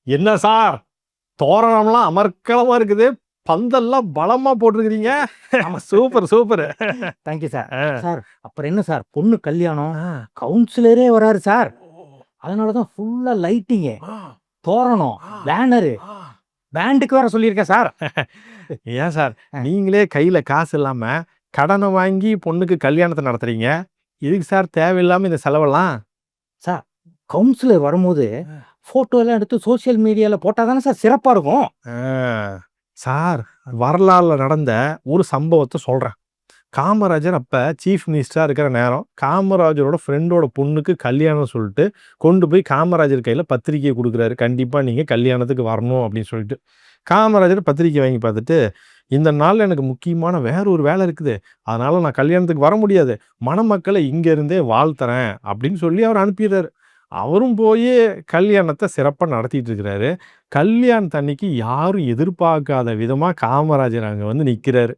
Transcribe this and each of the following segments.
என்ன சார் தோரணம்லாம் அமர்க்களமா இருக்குது, பந்தல்லாம் பலமா போட்டிருக்கிறீங்க. ஆமா. Super super. Thank you sir. ஆ. சார் அப்புறம் என்ன சார் பொண்ணு கல்யாணம், ஆ. கவுன்சிலரே வராரு சார். அதனால தான் ஃபுல்லா லைட்டிங்கு, ஆ. தோரணம், ஆ. பேனரு, ஆ. பேண்டுக்கு வேற சொல்லியிருக்கேன் சார். ஏன் சார் ஆ. நீங்களே கையில காசு இல்லாம கடனை வாங்கி பொண்ணுக்கு கல்யாணத்தை நடத்துறீங்க? எதுக்கு சார் தேவையில்லாம இந்த செலவெல்லாம்? சார் கவுன்சிலர் வரும்போது ஃபோட்டோ எல்லாம் எடுத்து சோசியல் மீடியால போட்டா தானே சார் சிறப்பா இருக்கும். ஆ. சார் வரலாறுல நடந்த ஒரு சம்பவத்தை சொல்றேன். காமராஜர் அப்ப சீஃப் மினிஸ்டரா இருக்கிற நேரம், காமராஜரோட ஃப்ரெண்டோட பொண்ணுக்கு கல்யாணம் சொல்லிட்டு கொண்டு போய் காமராஜர் கையில பத்திரிக்கையை கொடுக்குறாரு. கண்டிப்பா நீங்க கல்யாணத்துக்கு வரணும் அப்படின்னு சொல்லிட்டு. காமராஜர் பத்திரிக்கை வாங்கி பார்த்துட்டு, இந்த நாள்ல எனக்கு முக்கியமான வேற ஒரு வேலை இருக்குது. அதனால நான் கல்யாணத்துக்கு வர முடியாது. மணமக்களை இங்க இருந்தே வாழ்த்துறேன் அப்படின்னு சொல்லி அவர் அனுப்பிடுறாரு. அவரும் போய் கல்யாணத்தை சிறப்பா நடத்திட்டு இருக்கிறாரு. கல்யாணத்தன்னைக்கு யாரும் எதிர்பார்க்காத விதமா காமராஜர் அங்க வந்து நிக்கிறாரு.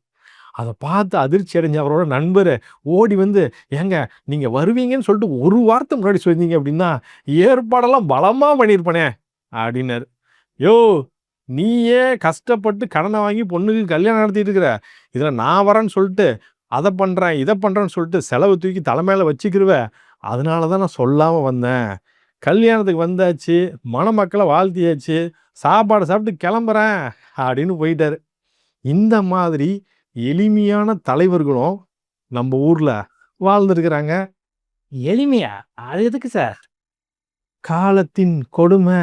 அத பார்த்து அதிர்ச்சி அடைஞ்ச அவரோட நண்பரு ஓடி வந்து, "ஏங்க நீங்க வருவீங்கன்னு சொல்லிட்டு ஒரு வாரத்துக்கு முன்னாடி சொல்லியிருந்தீங்க அப்படின்னா, ஏற்பாடெல்லாம் பலமா பண்ணியிருப்பனே" அப்படின்னாரு. "யோவ்! நீயே கஷ்டப்பட்டு கடன வாங்கி பொண்ணுக்கு கல்யாணம் நடத்திட்டு இருக்கிற. இதுல நான் வரேன்னு சொல்லிட்டு, அத பண்றேன், இத பண்றேன்னு சொல்லிட்டு செலவ தூக்கி தல மேல வச்சுக்கிருவ. அதனால தான் நான் சொல்லாம வந்தேன். கல்யாணத்துக்கு வந்தாச்சு, மணமக்கள வாழ்த்தியாச்சு, சாப்பாடு சாப்பிட்டு கிளம்புறேன்" அப்படின்னு போயிட்டாரு. இந்த மாதிரி எளிமையான தலைவர்களும் நம்ம ஊர்ல வாழ்ந்திருக்கிறாங்க. எளிமையா? அது எதுக்கு சார்? காலத்தின் கொடுமை.